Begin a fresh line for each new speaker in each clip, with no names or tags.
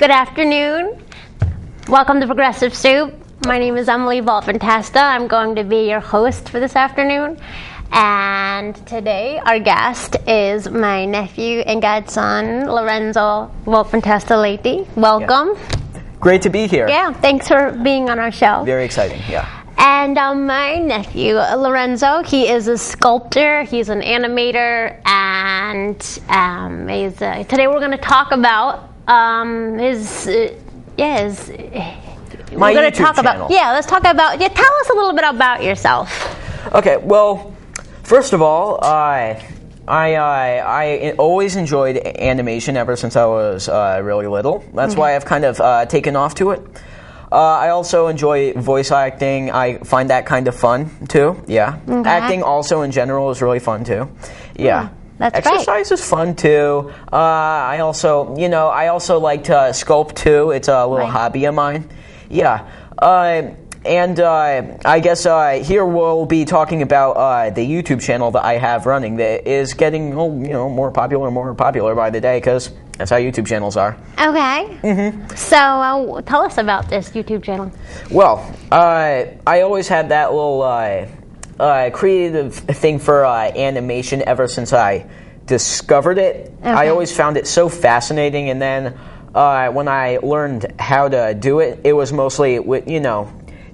Good afternoon. Welcome to Progressive Soup. My name is Emily Volpintesta. I'm going to be your host for this afternoon. And today our guest is my nephew and godson, Lorenzo Volpintesta Leite. Welcome.
Yeah. Great to be here.
Yeah, thanks for being on our show.
Very exciting, yeah.
And my nephew, Lorenzo, he is a sculptor, he's an animator, and today we're going to talk about let's talk about, tell us a little bit about yourself.
Okay, well, first of all, I always enjoyed animation ever since I was really little. That's why I've kind of taken off to it. I also enjoy voice acting. I find that kind of fun, too. Yeah. Okay. Acting also in general is really fun, too. Yeah.
That's
Exercise is fun, too. I also like to sculpt, too. It's a little hobby of mine. Yeah. And I guess here we'll be talking about the YouTube channel that I have running that is getting more popular and more popular by the day, because that's how YouTube channels are.
Okay. Mm-hmm. So tell us about this YouTube channel.
Well, I always had that little creative thing for animation ever since I discovered it. Okay. I always found it so fascinating, and then when I learned how to do it, it was mostly with,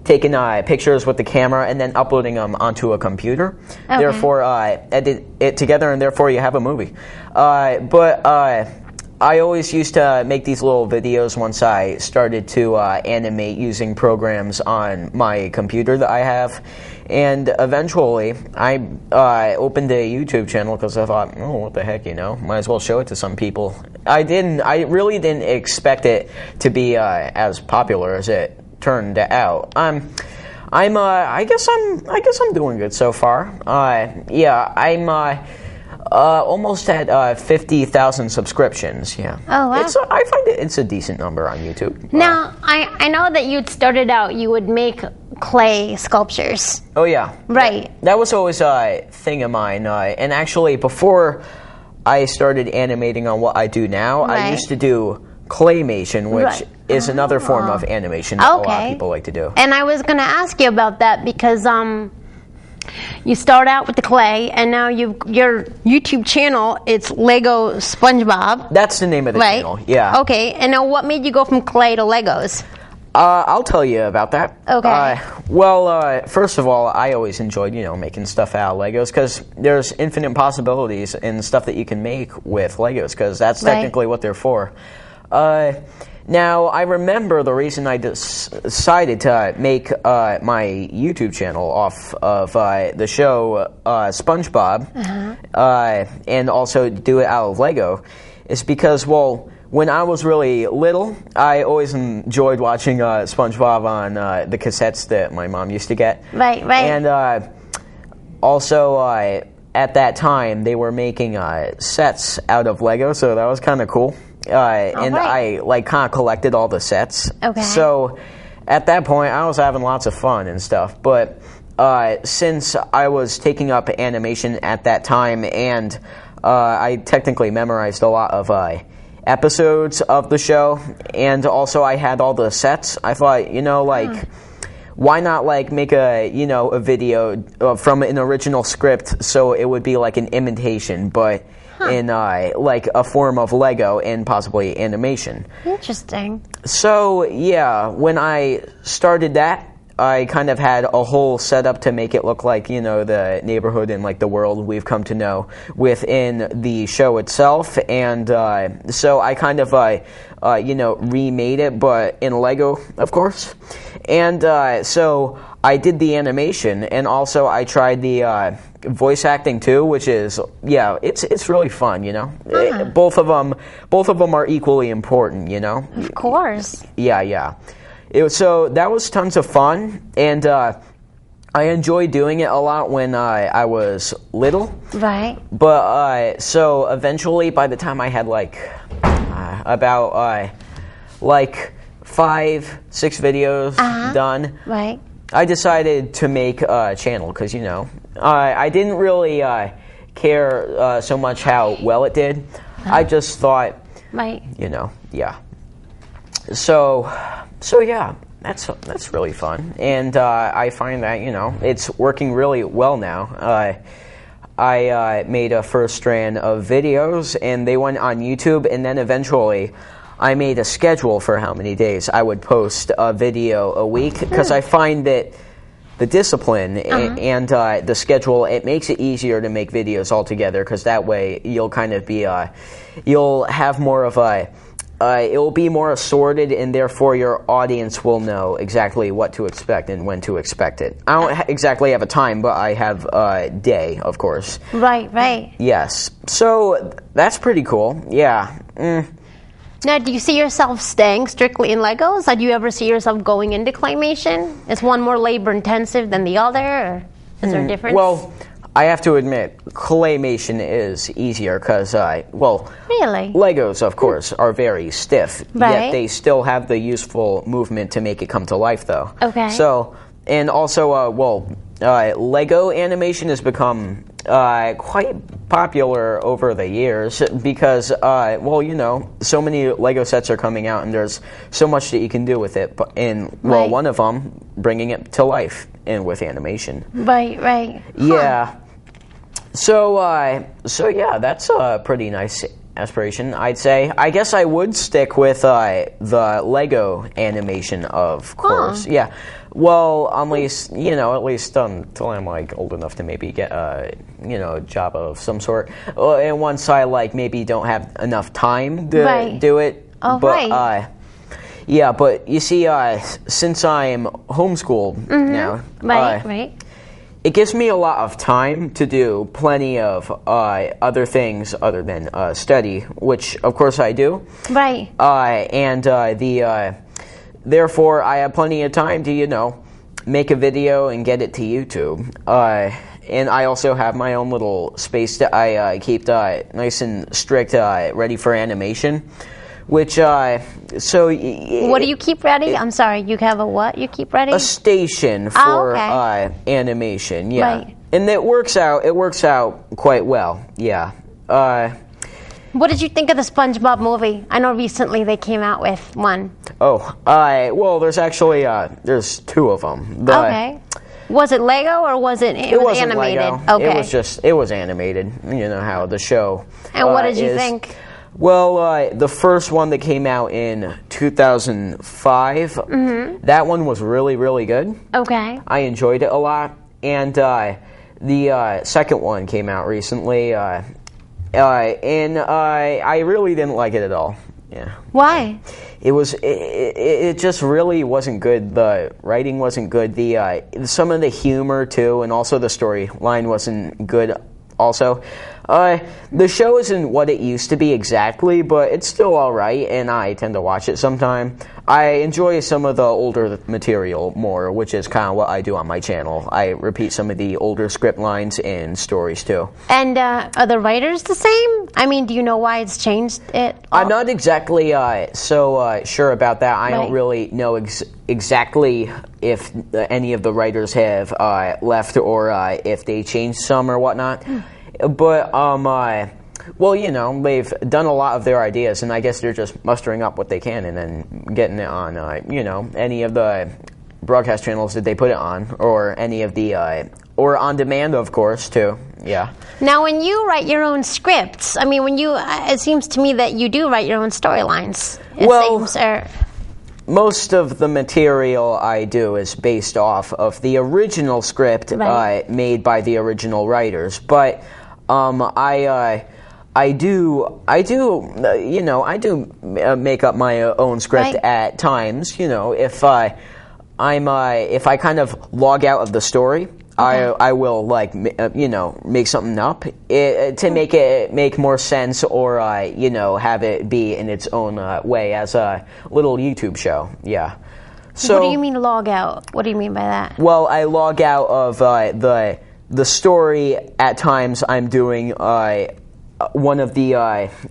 taking pictures with the camera and then uploading them onto a computer. Okay. Therefore, edit it together, and therefore you have a movie. But I always used to make these little videos once I started to animate using programs on my computer that I have. And eventually, I opened a YouTube channel because I thought, what the heck, might as well show it to some people. I really didn't expect it to be as popular as it turned out. I guess I'm doing good so far. I'm almost at 50,000 subscriptions. Yeah.
Oh wow.
I find it's a decent number on YouTube.
Now I know that you'd started out. You would make clay sculptures.
Oh yeah.
Right.
That was always a thing of mine. And actually, before I started animating on what I do now, I used to do Claymation, which is another form of animation that a lot of people like to do.
And I was going to ask you about that because you start out with the clay, and now your YouTube channel, it's Lego SpongeBob.
That's the name of the channel, yeah.
Okay, and now what made you go from clay to Legos?
I'll tell you about that.
Okay.
First of all, I always enjoyed, making stuff out of Legos, because there's infinite possibilities in stuff that you can make with Legos, because that's technically what they're for. Now, I remember the reason I decided to make my YouTube channel off of the show SpongeBob, and also do it out of Lego, is because, when I was really little, I always enjoyed watching SpongeBob on the cassettes that my mom used to get.
Right.
And also, at that time, they were making sets out of Lego, so that was kind of cool. I kind of collected all the sets. Okay. So at that point, I was having lots of fun and stuff. But since I was taking up animation at that time, and I technically memorized a lot of episodes of the show, and also I had all the sets, I thought, why not make a video from an original script, so it would be like an imitation, but in a form of Lego and possibly animation.
Interesting.
So yeah, when I started that, I kind of had a whole setup to make it look like, the neighborhood and the world we've come to know within the show itself. And so I kind of remade it, but in Lego, of course. And so I did the animation, and also I tried the voice acting too, which is it's really fun, Both of them are equally important,
Of course.
Yeah. So that was tons of fun, and I enjoyed doing it a lot when I was little.
Right.
But so eventually, by the time I had about 5-6 videos done,
right,
I decided to make a channel because I didn't really care so much how well it did. I just thought,
right,
yeah. So yeah, that's really fun, and I find that it's working really well now. I made a first strand of videos, and they went on YouTube, and then eventually I made a schedule for how many days I would post a video a week, because I find that the discipline and the schedule, it makes it easier to make videos altogether, because that way you'll kind of be, you'll have more of a, it will be more assorted, and therefore your audience will know exactly what to expect and when to expect it. I don't exactly have a time, but I have a day, of course.
Right.
Yes. So that's pretty cool. Yeah.
Now, do you see yourself staying strictly in Legos? Or do you ever see yourself going into claymation? Is one more labor-intensive than the other, or is there a difference?
Well, I have to admit, claymation is easier because,
really?
Legos, of course, are very stiff, yet they still have the useful movement to make it come to life, though.
Okay.
So, and also, Lego animation has become quite popular over the years because, so many Lego sets are coming out, and there's so much that you can do with it. And, one of them, bringing it to life and with animation.
Right.
Yeah. So yeah, that's a pretty nice aspiration, I'd say. I guess I would stick with the Lego animation, of course. Yeah. Well, at least until I'm old enough to maybe get a job of some sort. And once I maybe don't have enough time to do it.
Oh,
but, yeah, but you see, since I'm homeschooled now,
right.
It gives me a lot of time to do plenty of other things other than study, which of course I do.
Right.
Therefore, I have plenty of time to make a video and get it to YouTube. And I also have my own little space that I keep nice and strict, ready for animation. Which, what
do you keep ready? I'm sorry, you have a what you keep ready?
A station for animation, yeah.
Right.
And it works out quite well, yeah.
What did you think of the SpongeBob movie? I know recently they came out with one.
There's actually, there's two of them.
Okay. Was it Lego or was it
wasn't
animated?
Lego.
Okay.
It was animated. You know how the show
And what did you think?
Well, the first one that came out in 2005, that one was really, really good.
Okay.
I enjoyed it a lot. And the second one came out recently, and I really didn't like it at all. Yeah.
Why?
It just really wasn't good. The writing wasn't good. Some of the humor too, and also the storyline wasn't good. Also, the show isn't what it used to be exactly, but it's still all right, and I tend to watch it sometime. I enjoy some of the older material more, which is kind of what I do on my channel. I repeat some of the older script lines and stories too.
And are the writers the same? I mean, do you know why it's changed it?
I'm not exactly so sure about that. I don't really know exactly if any of the writers have left or if they changed some or whatnot. But they've done a lot of their ideas, and I guess they're just mustering up what they can and then getting it on any of the broadcast channels that they put it on, or any of the or on demand, of course, too. Yeah.
Now, when you write your own scripts, I mean, it seems to me that you do write your own storylines.
Most of the material I do is based off of the original script made by the original writers, but I do make up my own script at times. If I kind of log out of the story, I will make something up to make it make more sense, or have it be in its own way as a little YouTube show. Yeah. So
what do you mean log out? What do you mean by that?
Well, I log out of the story at times. I'm doing one of the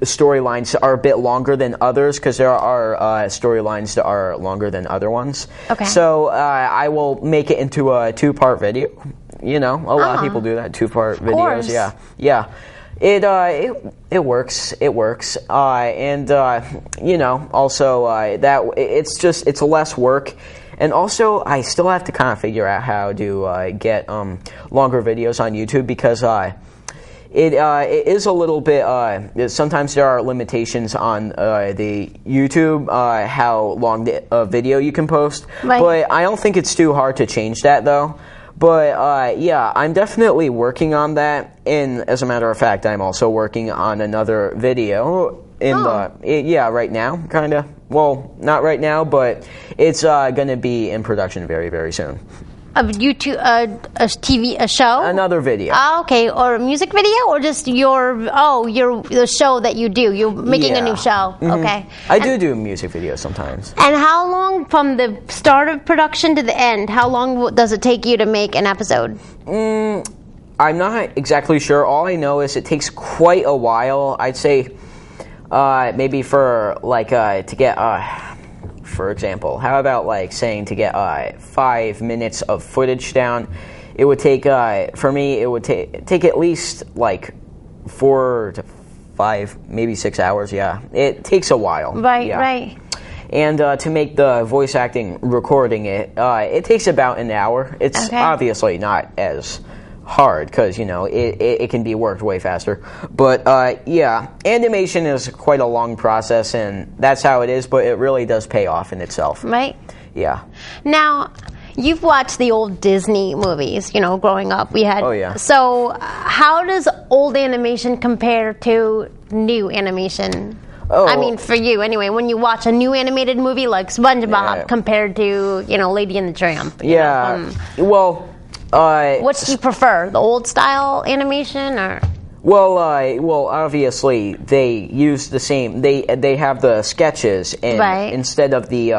storylines are a bit longer than others, because there are storylines that are longer than other ones.
Okay.
So I will make it into a 2-part video. A lot of people do that, 2-part videos. Yeah. It works. It works. And you know, also that it's less work. And also, I still have to kind of figure out how to get longer videos on YouTube because it is a little bit. Sometimes there are limitations on the YouTube how long the video you can post. Right. But I don't think it's too hard to change that though. But yeah, I'm definitely working on that. And as a matter of fact, I'm also working on another video right now, kind of. Well, not right now, but it's going to be in production very, very soon.
A YouTube, a show?
Another video.
Oh, okay, or a music video, or just the show that you do. You're making a new show. Mm-hmm. Okay.
I do music videos sometimes.
And how long from the start of production to the end? How long does it take you to make an episode?
I'm not exactly sure. All I know is it takes quite a while. I'd say maybe for like to get. For example, how about like saying to get 5 minutes of footage down, it would take for me it would take at least like 4 to 5, maybe 6 hours. Yeah, it takes a while.
Right,
yeah.
Right.
And to make the voice acting recording it takes about an hour. It's obviously not as hard because you know it can be worked way faster, but yeah, animation is quite a long process, and that's how it is. But it really does pay off in itself,
right?
Yeah.
Now, you've watched the old Disney movies, you know, growing up. We had.
Oh yeah.
So, how does old animation compare to new animation?
Oh,
I mean, for you anyway, when you watch a new animated movie like SpongeBob compared to Lady and the Tramp.
Yeah. Well.
What do you prefer, the old style animation or?
Well, obviously they use the same. They have the sketches, and instead of the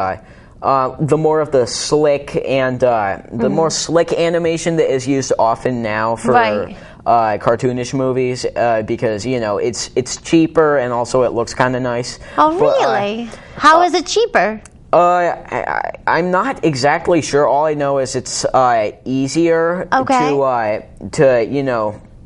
more of the slick and the more slick animation that is used often now for cartoonish movies, because it's cheaper and also it looks kind of nice.
Oh, really? How is it cheaper?
I'm not exactly sure. All I know is it's easier to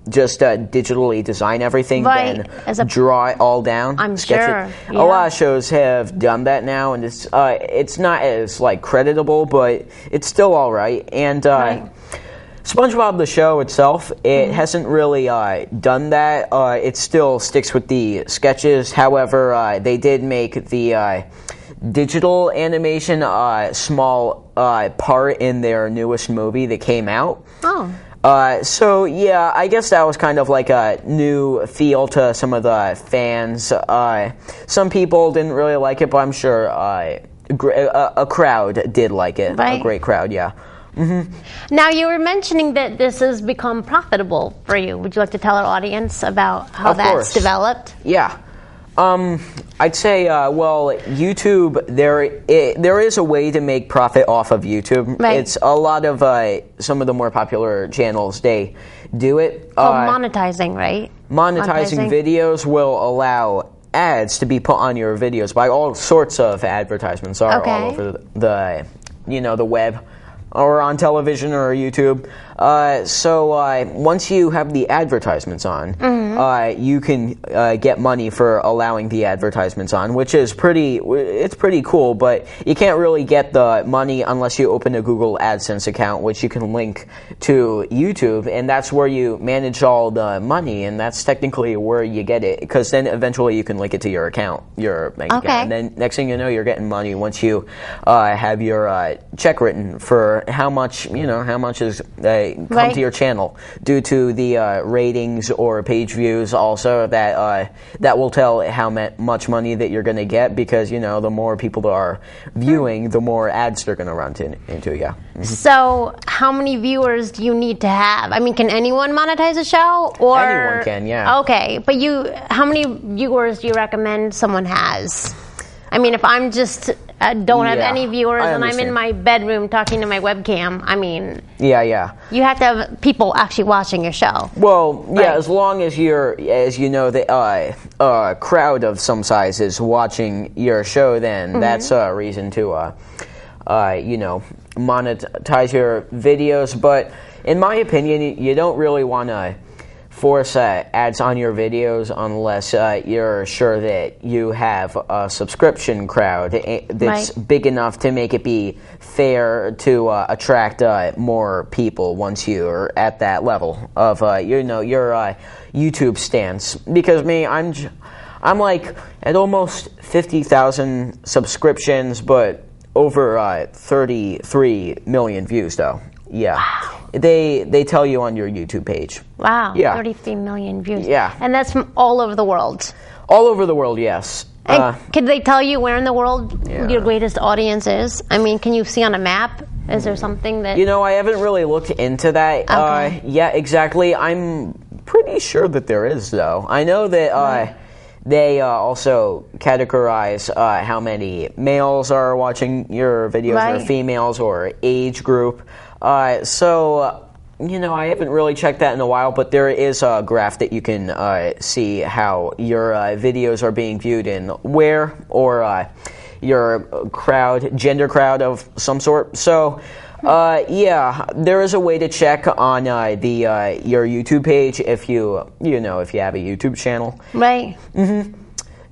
just digitally design everything than draw it all down.
I'm sure.
A lot of shows have done that now, and it's not as like creditable, but it's still all right. And SpongeBob the show itself, it hasn't really done that. It still sticks with the sketches. However, they did make the digital animation small part in their newest movie that came out. So yeah, I guess that was kind of like a new feel to some of the fans. Some people didn't really like it, but I'm sure a crowd did like it. A great crowd, yeah. Mm-hmm.
Now, you were mentioning that this has become profitable for you. Would you like to tell our audience about how that's developed?
Yeah. I'd say, YouTube, there is a way to make profit off of YouTube.
Right.
It's a lot of, some of the more popular channels, they do it.
Monetizing, right?
Monetizing videos will allow ads to be put on your videos by all sorts of advertisements all over the web or on television or YouTube. So once you have the advertisements on, you can get money for allowing the advertisements on, which is pretty cool, but you can't really get the money unless you open a Google AdSense account, which you can link to YouTube, and that's where you manage all the money, and that's technically where you get it, because then eventually you can link it to your account, your bank account, and then next thing you know, you're getting money once you have your check written for how much is come to your channel due to the ratings or page views. Also, that will tell how much money that you're going to get, because the more people that are viewing, the more ads they're going to run into. Yeah. Mm-hmm.
So, how many viewers do you need to have? I mean, can anyone monetize a show? Or
anyone can, yeah.
Okay, but how many viewers do you recommend someone has? I mean, if I'm just don't have any viewers and I'm in my bedroom talking to my webcam, I mean...
Yeah.
You have to have people actually watching your show.
Well, yeah, as long as the crowd of some size is watching your show, then that's a reason to, monetize your videos. But in my opinion, you don't really want to force ads on your videos unless you're sure that you have a subscription crowd that's big enough to make it be fair to attract more people once you're at that level of your YouTube stance. Because I'm like at almost 50,000 subscriptions, but over 33 million views though. Yeah.
Wow.
They tell you on your YouTube page.
Wow.
Yeah.
33 million views.
Yeah.
And that's from all over the world.
All over the world, yes.
And could they tell you where in the world your greatest audience is? I mean, can you see on a map? Is there something that...
I haven't really looked into that.
Okay.
Yeah, exactly. I'm pretty sure that there is, though. I know that they also categorize how many males are watching your videos or females or age group. So, I haven't really checked that in a while, but there is a graph that you can see how your videos are being viewed in where, or your gender crowd of some sort. So, there is a way to check on your YouTube page if you have a YouTube channel.
Right.
Mm-hmm.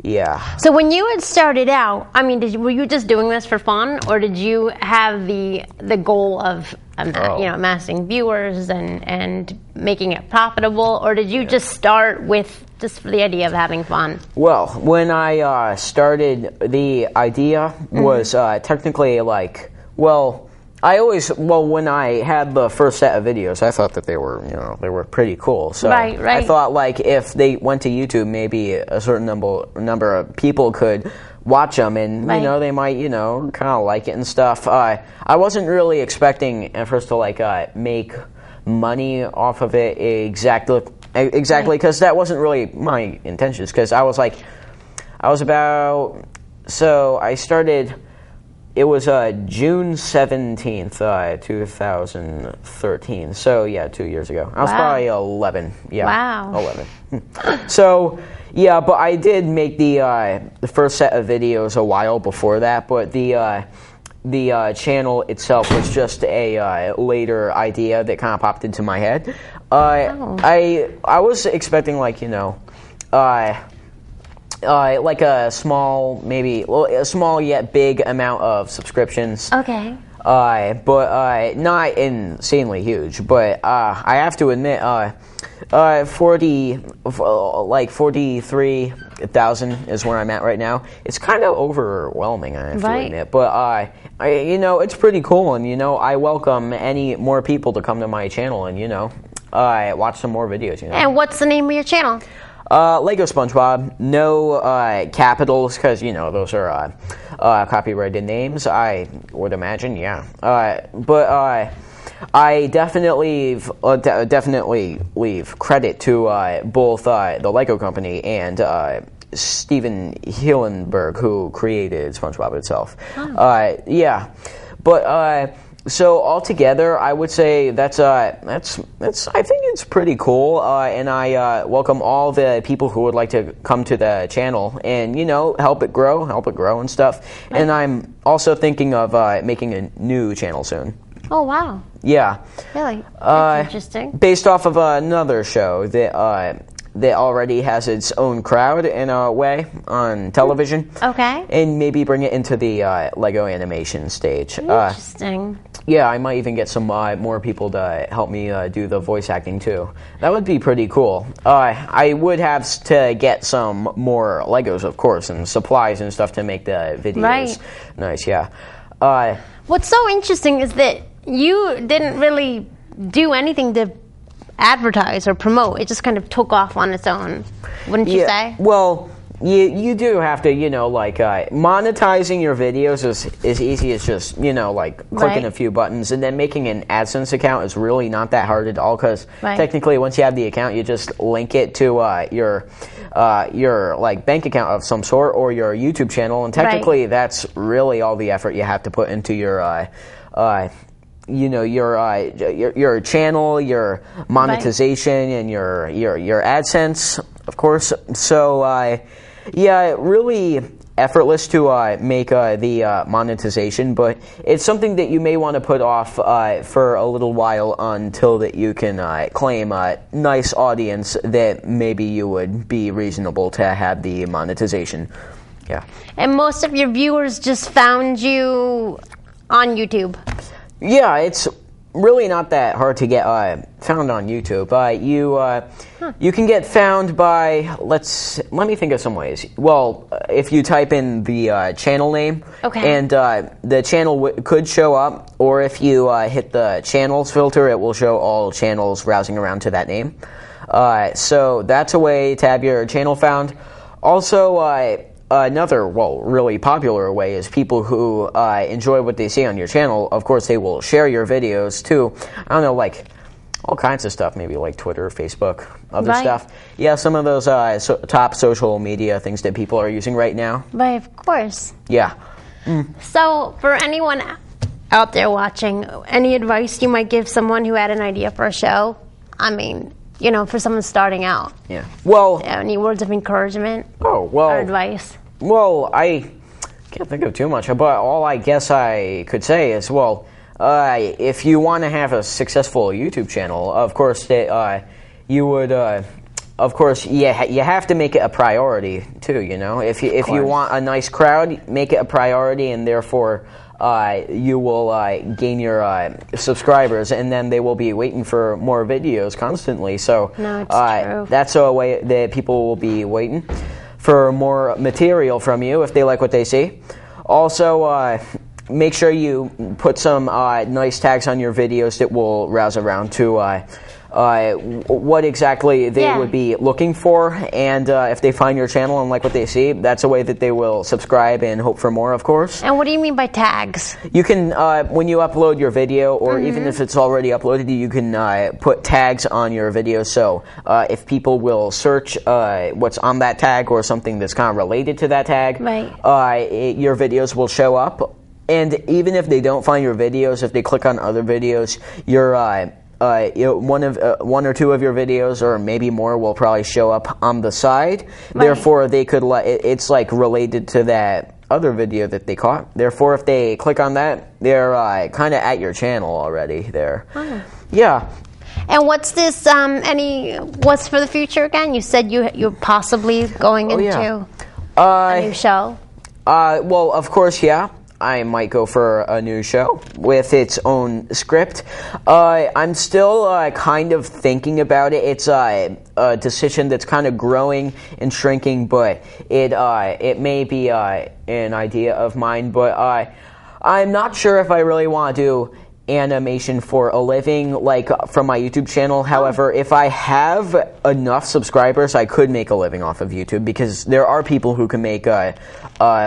Yeah.
So when you had started out, I mean, were you just doing this for fun, or did you have the goal of amassing viewers and making it profitable, or did you just start with just for the idea of having fun?
Well, when I started, the idea was technically like, when I had the first set of videos, I thought that they were pretty cool. So I thought like if they went to YouTube, maybe a certain number of people could watch them, and they might kind of like it and stuff. I wasn't really expecting at first to make money off of it exactly because that wasn't really my intentions. Because I started. It was June 17th, 2013. So, 2 years ago. I was probably 11. Yeah.
Wow.
11. So, but I did make the first set of videos a while before that, but the channel itself was just a later idea that kind of popped into my head. I was expecting like a small yet big amount of subscriptions.
Okay.
But not insanely huge. But I have to admit, 43,000 is where I'm at right now. It's kind of overwhelming, I have to admit. But it's pretty cool, and I welcome any more people to come to my channel and watch some more videos.
And what's the name of your channel?
Lego SpongeBob, no capitals, because those are copyrighted names, I would imagine. But I definitely leave credit to both the Lego company and Steven Hillenberg, who created SpongeBob itself. But so altogether, I would say that's I think it's pretty cool, and I welcome all the people who would like to come to the channel and help it grow and stuff. Right. And I'm also thinking of making a new channel soon.
Oh wow!
Yeah,
really, that's interesting.
Based off of another show that already has its own crowd in a way on television.
Okay.
And maybe bring it into the Lego animation stage.
Interesting.
I might even get some more people to help me do the voice acting too. That would be pretty cool. I would have to get some more Legos, of course, and supplies and stuff to make the videos nice. Yeah.
What's so interesting is that you didn't really do anything to advertise or promote. It just kind of took off on its own, wouldn't you say?
Well, you do have to, monetizing your videos is as easy as just, clicking a few buttons, and then making an AdSense account is really not that hard at all, because technically once you have the account, you just link it to your bank account of some sort or your YouTube channel, and technically that's really all the effort you have to put into your your channel, your monetization, and your AdSense, of course. So, really, effortless to make the monetization, but it's something that you may want to put off for a little while until that you can claim a nice audience that maybe you would be reasonable to have the monetization. Yeah.
And most of your viewers just found you on YouTube.
Yeah, it's really not that hard to get found on YouTube. You can get found by let me think of some ways. Well, if you type in the channel name, and the channel could show up, or if you hit the channels filter, it will show all channels browsing around to that name. So that's a way to have your channel found. Also, another, really popular way is people who enjoy what they see on your channel. Of course, they will share your videos too. I don't know, like all kinds of stuff, maybe like Twitter, Facebook, other stuff. Yeah, some of those top social media things that people are using right now.
Right, of course.
Yeah.
So, for anyone out there watching, any advice you might give someone who had an idea for a show? I mean, for someone starting out.
Yeah. Well,
any words of encouragement?
Or
advice?
Well, I can't think of too much, but all I guess I could say is, if you want to have a successful YouTube channel, of course, you would, of course, you have to make it a priority too. If you want a nice crowd, make it a priority, and therefore you will gain your subscribers, and then they will be waiting for more videos constantly. So
true.
That's a way that people will be waiting for more material from you if they like what they see. Also, make sure you put some nice tags on your videos that will rouse around to what exactly they would be looking for, and if they find your channel and like what they see, that's a way that they will subscribe and hope for more, of course.
And what do you mean by tags?
You can, when you upload your video, or even if it's already uploaded, you can put tags on your video, so if people will search what's on that tag or something that's kind of related to that tag, your videos will show up. And even if they don't find your videos, if they click on other videos, your one or two of your videos, or maybe more, will probably show up on the side. Therefore, they could it's like related to that other video that they caught. Therefore, if they click on that, they're kind of at your channel already there. Yeah.
And what's this? What's for the future again? You said you're possibly going into a new show.
Well, of course, yeah. I might go for a new show with its own script. I'm still kind of thinking about it. It's a decision that's kind of growing and shrinking, but it may be an idea of mine. But I'm not sure if I really want to do animation for a living, like from my YouTube channel. However, if I have enough subscribers, I could make a living off of YouTube, because there are people who can make a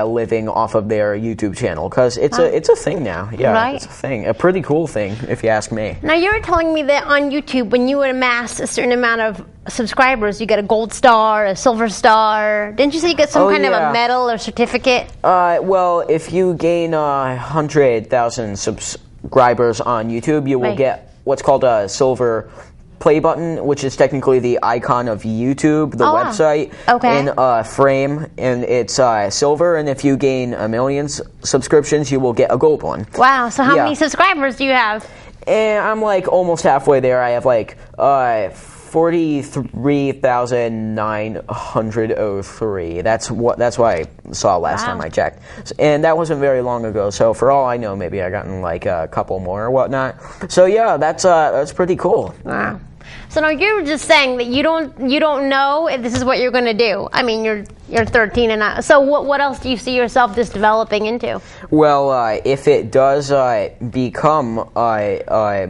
living off of their YouTube channel, because it's a thing now. Yeah, it's a thing, a pretty cool thing, if you ask me.
Now, you were telling me that on YouTube, when you amass a certain amount of subscribers, you get a gold star, a silver star. Didn't you say you get some kind of a medal or certificate?
Well, if you gain 100,000 subscribers on YouTube, you will get what's called a silver play button, which is technically the icon of YouTube, the website, in a frame, and it's silver. And if you gain 1 million subscriptions, you will get a gold one.
Wow! So how many subscribers do you have?
And I'm like almost halfway there. I have like 43,903. That's what I saw last time I checked, and that wasn't very long ago. So for all I know, maybe I gotten like a couple more or whatnot. So yeah, that's pretty cool.
Wow. So now you were just saying that you don't know if this is what you're going to do. I mean, you're 13 and not. So what else do you see yourself just developing into?
Well, if it does become my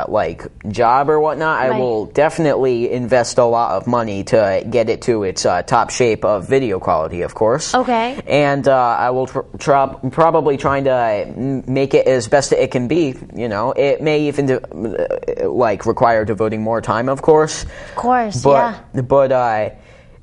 like job or whatnot, I will definitely invest a lot of money to get it to its top shape of video quality, of course.
Okay.
And I will probably trying to make it as best it can be. It may even require devoting more time, of course.
Of course,
but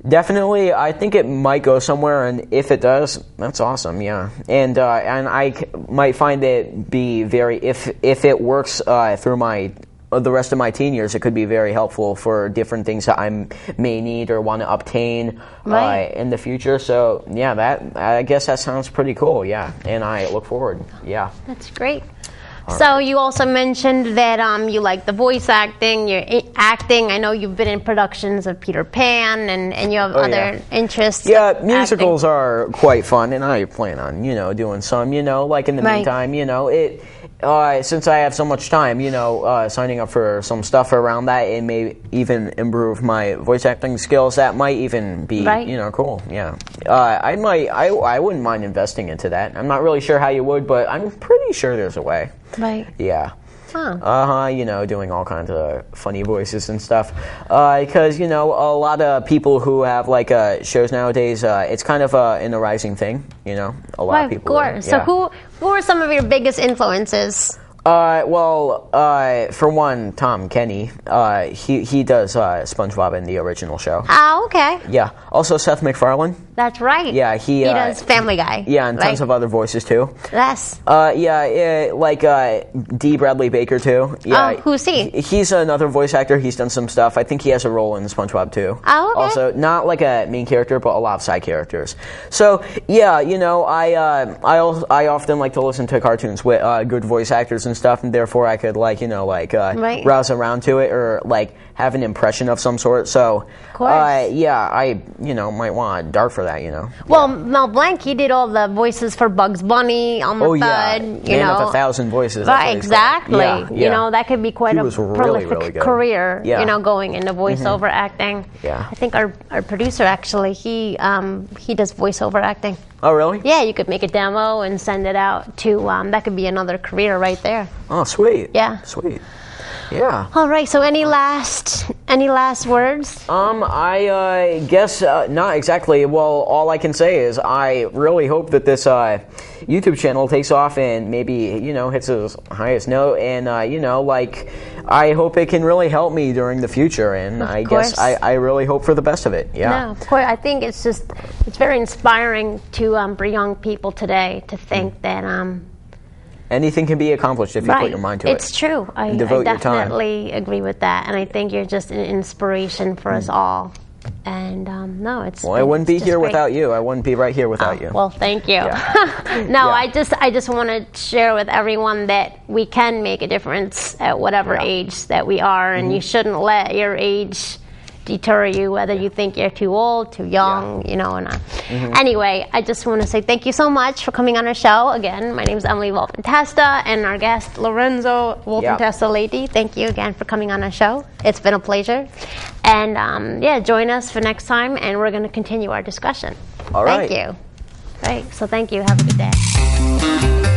definitely, I think it might go somewhere, and if it does, that's awesome. Yeah, and I might find it be very if it works through my the rest of my teen years, it could be very helpful for different things that I may need or want to obtain in the future. So yeah, I guess that sounds pretty cool. Yeah, and I look forward. Yeah,
that's great. So you also mentioned that you like the voice acting, you're acting. I know you've been in productions of Peter Pan, and you have other interests.
Yeah, musicals are quite fun, and I plan on doing some. Like in the meantime, since I have so much time, signing up for some stuff around that, it may even improve my voice acting skills. That might even be, cool. Yeah, I wouldn't mind investing into that. I'm not really sure how you would, but I'm pretty sure there's a way.
Right.
Yeah.
Huh.
Doing all kinds of funny voices and stuff. Because, a lot of people who have, shows nowadays, it's kind of in a rising thing, a lot of people.
Of course. So who are some of your biggest influences?
For one, Tom Kenny. He does SpongeBob in the original show.
Oh, okay.
Yeah. Also, Seth MacFarlane.
That's right.
Yeah, he
does Family Guy.
Yeah, and tons of other voices too.
Yes.
D. Bradley Baker too. Yeah.
Oh, who's he?
He's another voice actor. He's done some stuff. I think he has a role in SpongeBob too.
Oh, okay.
Also, not like a main character, but a lot of side characters. So yeah, I often like to listen to cartoons with good voice actors and stuff, and therefore I could browse around to it or have an impression of some sort. So,
of course.
I might want to dart for that.
Well, Mel Blanc, he did all the voices for Bugs Bunny, Elmer Fudd.
Man of 1,000 voices.
Right, exactly.
Yeah.
That could be quite a prolific career.
Yeah.
Going into voiceover acting.
Yeah.
I think our producer actually he does voiceover acting.
Oh, really?
Yeah, you could make a demo and send it out to. That could be another career right there.
Oh, sweet.
Yeah.
Sweet. Yeah.
All right. So, any last words?
I guess not exactly. Well, all I can say is I really hope that this YouTube channel takes off and maybe hits its highest note, and I hope it can really help me during the future. And I guess I really hope for the best of it. Yeah.
No, of course. I think it's very inspiring to for young people today to think that.
Anything can be accomplished if you put your mind to it.
It's true. I definitely agree with that. And I think you're just an inspiration for us all. And
I wouldn't be here without you. I wouldn't be right here without you.
Well, thank you.
Yeah.
I just want to share with everyone that we can make a difference at whatever age that we are, and you shouldn't let your age deter you, whether you think you're too old, too young, or not. Anyway, I just want to say thank you so much for coming on our show. Again, my name is Emily Volpintesta, and our guest, Lorenzo Volpintesta Leite. Thank you again for coming on our show. It's been a pleasure. And join us for next time, and we're going to continue our discussion.
All right.
Thank you. Right. So thank you. Have a good day.